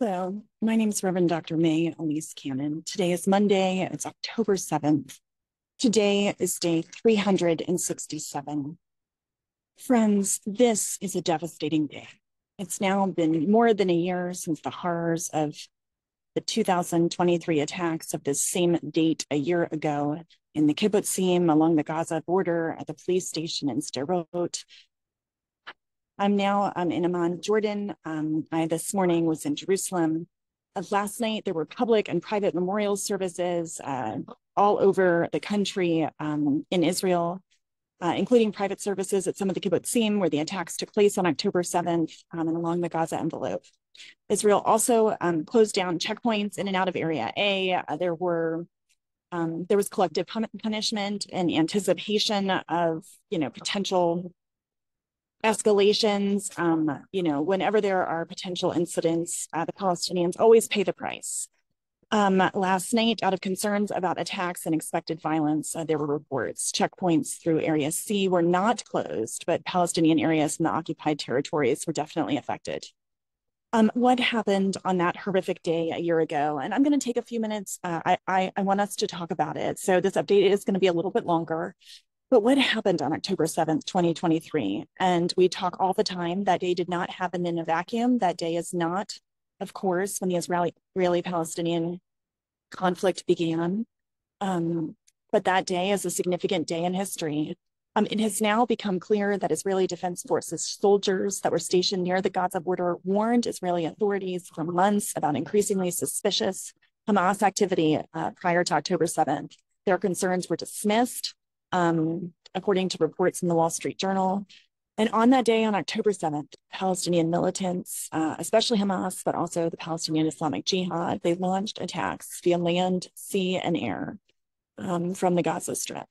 Hello, my name is Reverend Dr. May Elise Cannon. Today is Monday, it's October 7th. Today is day 367. Friends, this is a devastating day. It's now been more than a year since the horrors of the 2023 attacks of this same date a year ago in the kibbutzim along the Gaza border at the police station in Sderot. I'm now in Amman, Jordan. I this morning was in Jerusalem. Last night, there were public and private memorial services all over the country in Israel, including private services at some of the kibbutzim where the attacks took place on October 7th and along the Gaza envelope. Israel also closed down checkpoints in and out of Area A. There was collective punishment in anticipation of, potential escalations. Whenever there are potential incidents, the Palestinians always pay the price. Last night, out of concerns about attacks and expected violence, there were reports. Checkpoints through Area C were not closed, but Palestinian areas in the occupied territories were definitely affected. What happened on that horrific day a year ago? And I'm going to take a few minutes. I want us to talk about it. So this update is going to be a little bit longer. But what happened on October 7th, 2023? And we talk all the time, that day did not happen in a vacuum. That day is not, of course, when the Israeli-Palestinian conflict began. But that day is a significant day in history. It has now become clear that Israeli Defense Forces soldiers that were stationed near the Gaza border warned Israeli authorities for months about increasingly suspicious Hamas activity prior to October 7th. Their concerns were dismissed, according to reports in the Wall Street Journal. And on that day, on October 7th, Palestinian militants, especially Hamas, but also the Palestinian Islamic Jihad, they launched attacks via land, sea, and air from the Gaza Strip.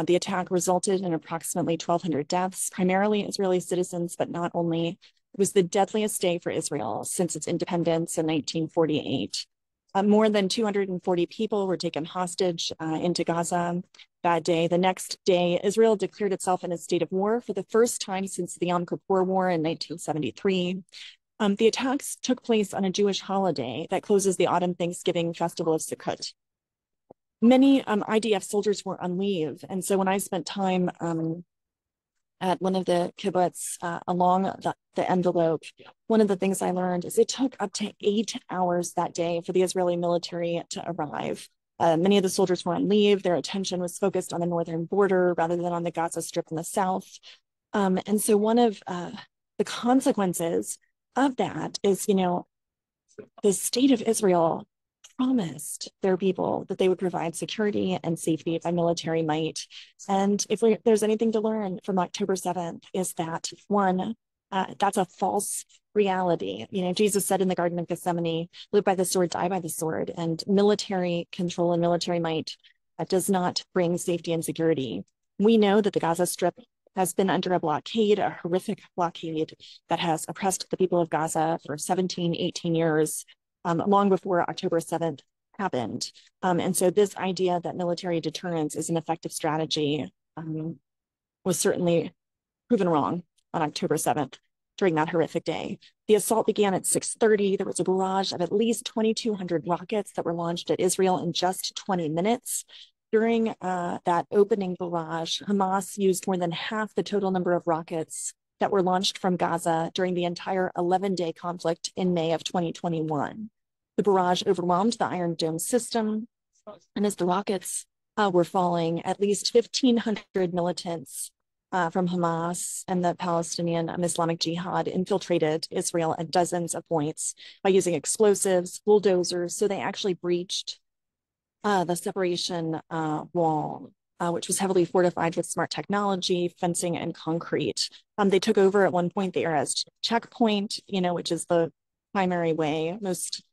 The attack resulted in approximately 1,200 deaths, primarily Israeli citizens, but not only. It was the deadliest day for Israel since its independence in 1948. More than 240 people were taken hostage into Gaza that day. The next day, Israel declared itself in a state of war for the first time since the Yom Kippur War in 1973. The attacks took place on a Jewish holiday that closes the autumn Thanksgiving festival of Sukkot. Many IDF soldiers were on leave. And so when I spent time at one of the kibbutz along the envelope, one of the things I learned is it took up to 8 hours that day for the Israeli military to arrive. Many of the soldiers were on leave. Their attention was focused on the northern border rather than on the Gaza Strip in the south. And so one of the consequences of that is, the state of Israel promised their people that they would provide security and safety by military might. And if there's anything to learn from October 7th is that, one, that's a false reality. Jesus said in the Garden of Gethsemane, live by the sword, die by the sword. And military control and military might does not bring safety and security. We know that the Gaza Strip has been under a blockade, a horrific blockade that has oppressed the people of Gaza for 17, 18 years. Long before October 7th happened. And so this idea that military deterrence is an effective strategy was certainly proven wrong on October 7th during that horrific day. The assault began at 6:30. There was a barrage of at least 2,200 rockets that were launched at Israel in just 20 minutes. During that opening barrage, Hamas used more than half the total number of rockets that were launched from Gaza during the entire 11-day conflict in May of 2021. The barrage overwhelmed the Iron Dome system, and as the rockets were falling, at least 1,500 militants from Hamas and the Palestinian Islamic Jihad infiltrated Israel at dozens of points by using explosives, bulldozers, so they actually breached the separation wall, which was heavily fortified with smart technology, fencing, and concrete. They took over at one point the Erez checkpoint, which is the primary way most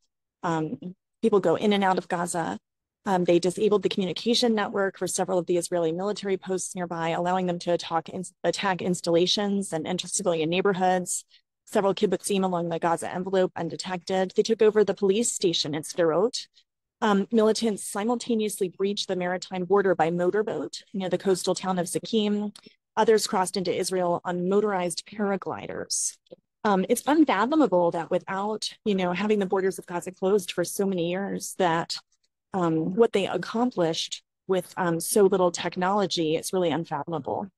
people go in and out of Gaza. They disabled the communication network for several of the Israeli military posts nearby, allowing them to attack installations and enter civilian neighborhoods. Several kibbutzim along the Gaza envelope undetected. They took over the police station in Sderot. Militants simultaneously breached the maritime border by motorboat near the coastal town of Zakim. Others crossed into Israel on motorized paragliders. It's unfathomable that without, having the borders of Gaza closed for so many years, that what they accomplished with so little technology is really unfathomable.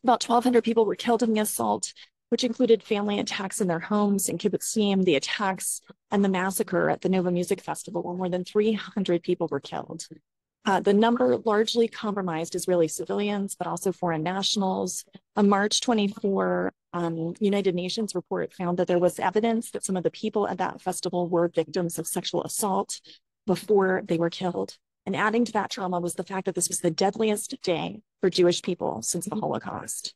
About 1,200 people were killed in the assault, which included family attacks in their homes in Kibbutzim, the attacks and the massacre at the Nova Music Festival, where more than 300 people were killed. The number largely compromised Israeli civilians, but also foreign nationals. A March 24 United Nations report found that there was evidence that some of the people at that festival were victims of sexual assault before they were killed. And adding to that trauma was the fact that this was the deadliest day for Jewish people since the Holocaust.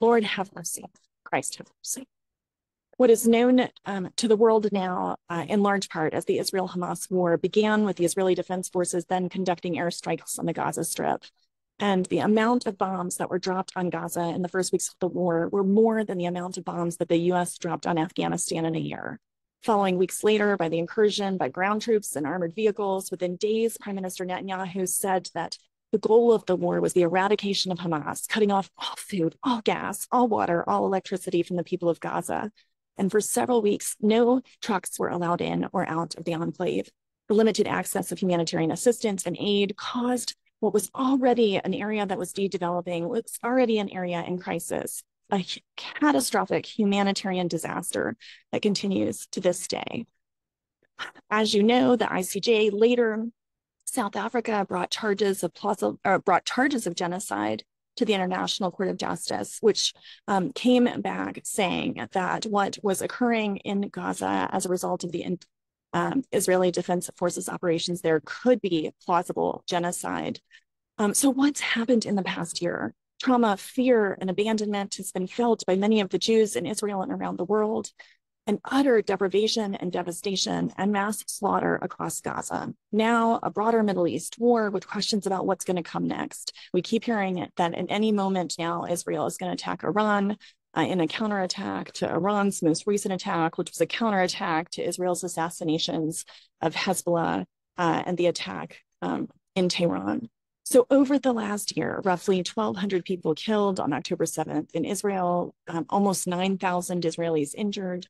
Lord have mercy, Christ have mercy. What is known to the world now, in large part as the Israel-Hamas war, began with the Israeli Defense Forces then conducting airstrikes on the Gaza Strip. And the amount of bombs that were dropped on Gaza in the first weeks of the war were more than the amount of bombs that the US dropped on Afghanistan in a year. Following weeks later, by the incursion by ground troops and armored vehicles, within days, Prime Minister Netanyahu said that the goal of the war was the eradication of Hamas, cutting off all food, all gas, all water, all electricity from the people of Gaza. And for several weeks, no trucks were allowed in or out of the enclave. The limited access of humanitarian assistance and aid caused what was already an area that was de-developing, was already an area in crisis, a catastrophic humanitarian disaster that continues to this day. As you know, the ICJ later, South Africa brought charges of genocide to the International Court of Justice, which came back saying that what was occurring in Gaza as a result of the Israeli Defense Forces operations there could be plausible genocide. So what's happened in the past year? Trauma, fear, and abandonment has been felt by many of the Jews in Israel and around the world, and utter deprivation and devastation and mass slaughter across Gaza. Now, a broader Middle East war with questions about what's going to come next. We keep hearing that at any moment now, Israel is going to attack Iran in a counterattack to Iran's most recent attack, which was a counterattack to Israel's assassinations of Hezbollah and the attack in Tehran. So over the last year, roughly 1,200 people killed on October 7th in Israel, almost 9,000 Israelis injured.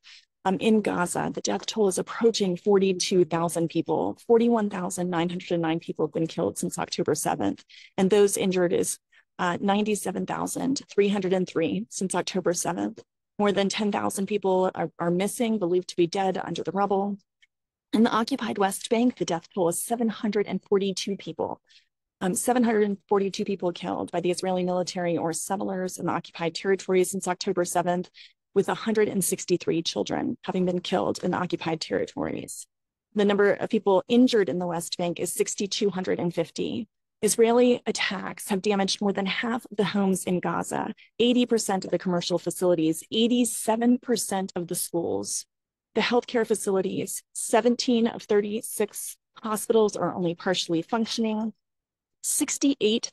In Gaza, the death toll is approaching 42,000 people. 41,909 people have been killed since October 7th. And those injured is 97,303 since October 7th. More than 10,000 people are missing, believed to be dead under the rubble. In the occupied West Bank, the death toll is 742 people. 742 people killed by the Israeli military or settlers in the occupied territories since October 7th, with 163 children having been killed in the occupied territories. The number of people injured in the West Bank is 6,250. Israeli attacks have damaged more than half of the homes in Gaza, 80% of the commercial facilities, 87% of the schools. The healthcare facilities, 17 of 36 hospitals are only partially functioning. 68%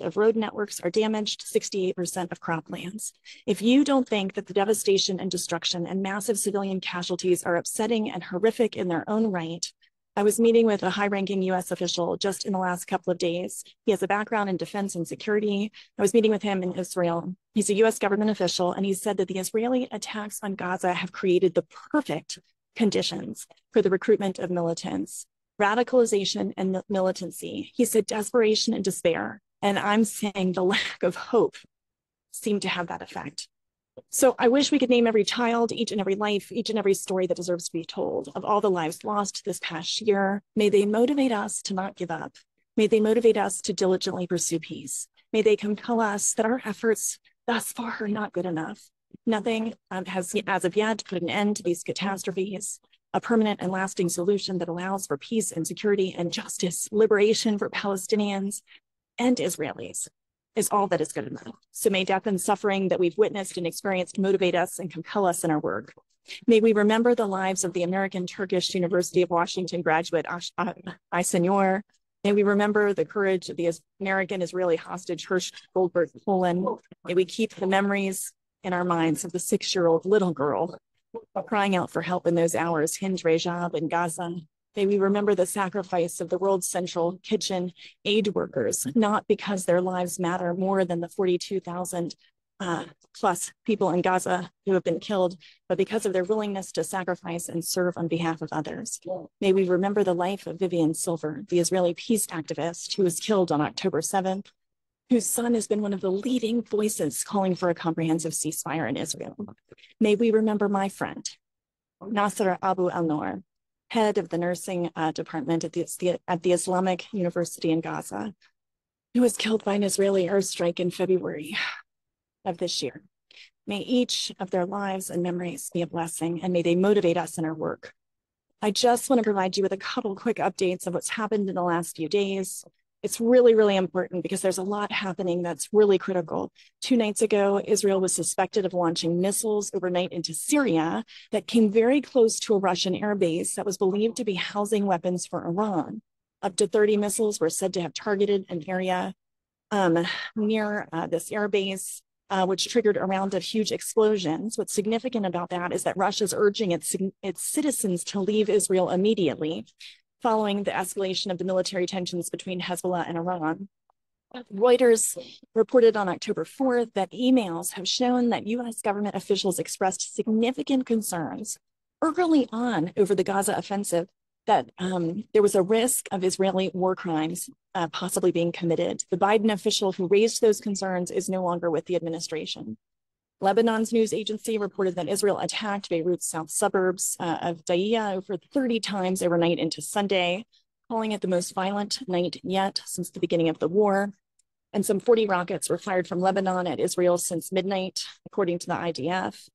of road networks are damaged, 68% of croplands. If you don't think that the devastation and destruction and massive civilian casualties are upsetting and horrific in their own right, I was meeting with a high-ranking US official just in the last couple of days. He has a background in defense and security. I was meeting with him in Israel. He's a US government official, and he said that the Israeli attacks on Gaza have created the perfect conditions for the recruitment of militants. Radicalization and militancy. He said desperation and despair. And I'm saying the lack of hope seemed to have that effect. So I wish we could name every child, each and every life, each and every story that deserves to be told. Of all the lives lost this past year, may they motivate us to not give up. May they motivate us to diligently pursue peace. May they compel us that our efforts thus far are not good enough. Nothing has, as of yet, put an end to these catastrophes. A permanent and lasting solution that allows for peace and security and justice, liberation for Palestinians and Israelis is all that is good enough. So may death and suffering that we've witnessed and experienced motivate us and compel us in our work. May we remember the lives of the American Turkish University of Washington graduate Aysenur. May we remember the courage of the American Israeli hostage Hirsch Goldberg Poland. May we keep the memories in our minds of the 6-year-old little girl crying out for help in those hours, Hind Rejab in Gaza. May we remember the sacrifice of the World Central Kitchen aid workers, not because their lives matter more than the 42,000 plus people in Gaza who have been killed, but because of their willingness to sacrifice and serve on behalf of others. May we remember the life of Vivian Silver, the Israeli peace activist who was killed on October 7th, whose son has been one of the leading voices calling for a comprehensive ceasefire in Israel. May we remember my friend, Nasser Abu al-Noor, head of the nursing department at the Islamic University in Gaza, who was killed by an Israeli airstrike in February of this year. May each of their lives and memories be a blessing, and may they motivate us in our work. I just want to provide you with a couple quick updates of what's happened in the last few days. It's really, really important because there's a lot happening that's really critical. 2 nights ago, Israel was suspected of launching missiles overnight into Syria that came very close to a Russian airbase that was believed to be housing weapons for Iran. Up to 30 missiles were said to have targeted an area near this airbase, which triggered a round of huge explosions. What's significant about that is that Russia's urging its citizens to leave Israel immediately, following the escalation of the military tensions between Hezbollah and Iran. Reuters reported on October 4th that emails have shown that U.S. government officials expressed significant concerns early on over the Gaza offensive that there was a risk of Israeli war crimes possibly being committed. The Biden official who raised those concerns is no longer with the administration. Lebanon's news agency reported that Israel attacked Beirut's south suburbs of Dahiya over 30 times overnight into Sunday, calling it the most violent night yet since the beginning of the war. And some 40 rockets were fired from Lebanon at Israel since midnight, according to the IDF,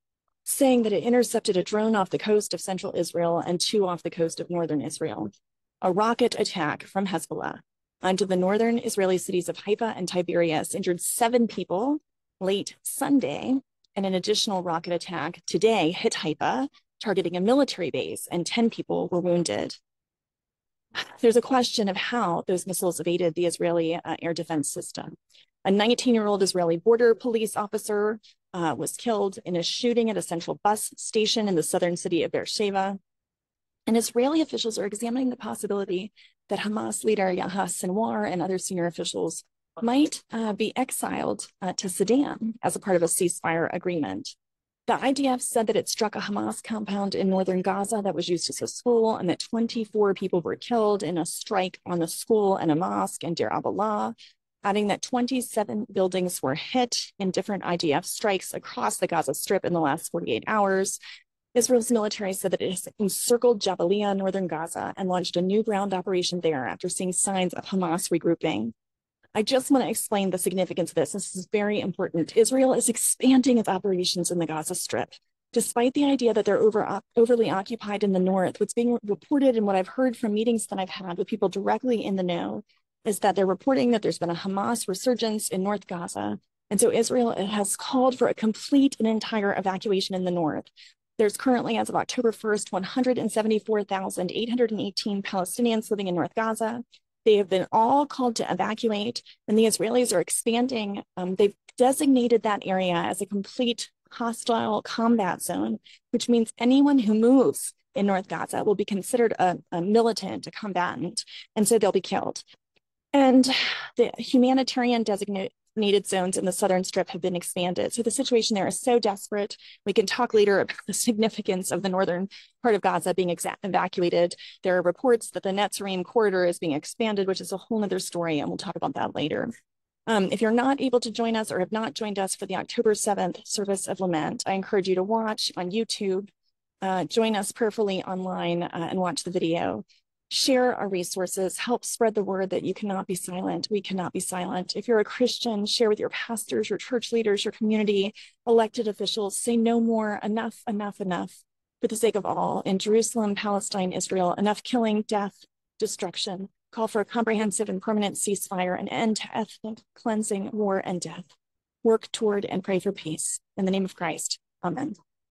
saying that it intercepted a drone off the coast of central Israel and 2 off the coast of northern Israel. A rocket attack from Hezbollah onto the northern Israeli cities of Haifa and Tiberias injured 7 people late Sunday, and an additional rocket attack today hit Haifa, targeting a military base, and 10 people were wounded. There's a question of how those missiles evaded the Israeli air defense system. A 19-year-old Israeli border police officer was killed in a shooting at a central bus station in the southern city of Beersheba. And Israeli officials are examining the possibility that Hamas leader Yahya Sinwar and other senior officials might be exiled to Sudan as a part of a ceasefire agreement. The IDF said that it struck a Hamas compound in northern Gaza that was used as a school, and that 24 people were killed in a strike on the school and a mosque in Deir Abdullah, adding that 27 buildings were hit in different IDF strikes across the Gaza Strip in the last 48 hours. Israel's military said that it has encircled Jabalia, northern Gaza, and launched a new ground operation there after seeing signs of Hamas regrouping. I just want to explain the significance of this. This is very important. Israel is expanding its operations in the Gaza Strip. Despite the idea that they're overly occupied in the north, what's being reported and what I've heard from meetings that I've had with people directly in the know is that they're reporting that there's been a Hamas resurgence in North Gaza. And so Israel has called for a complete and entire evacuation in the north. There's currently, as of October 1st, 174,818 Palestinians living in North Gaza. They have been all called to evacuate, and the Israelis are expanding. They've designated that area as a complete hostile combat zone, which means anyone who moves in North Gaza will be considered a militant, a combatant, and so they'll be killed. And the humanitarian designated zones in the southern strip have been expanded. So the situation there is so desperate. We can talk later about the significance of the northern part of Gaza being evacuated. There are reports that the Netzarim corridor is being expanded, which is a whole other story, and we'll talk about that later. If you're not able to join us or have not joined us for the October 7th service of lament, I encourage you to watch on YouTube, join us prayerfully online and watch the video. Share our resources, help spread the word that you cannot be silent. We cannot be silent. If you're a Christian, share with your pastors, your church leaders, your community, elected officials. Say no more, enough, enough, enough, for the sake of all. In Jerusalem, Palestine, Israel, enough killing, death, destruction. Call for a comprehensive and permanent ceasefire, an end to ethnic cleansing, war, and death. Work toward and pray for peace. In the name of Christ, amen.